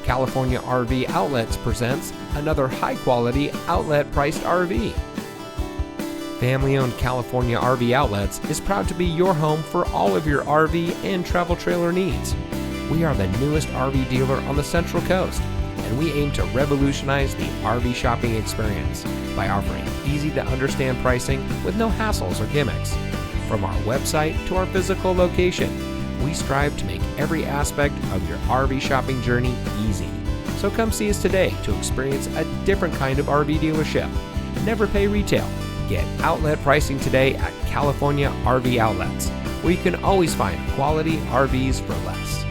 California RV Outlets presents another high-quality, outlet-priced RV. Family-owned California RV Outlets is proud to be your home for all of your RV and travel trailer needs. We are the newest RV dealer on the Central Coast, and we aim to revolutionize the RV shopping experience by offering easy-to-understand pricing with no hassles or gimmicks. From our website to our physical location, we strive to make every aspect of your RV shopping journey easy. So come see us today to experience a different kind of RV dealership. Never pay retail. Get outlet pricing today at California RV Outlets, where you can always find quality RVs for less.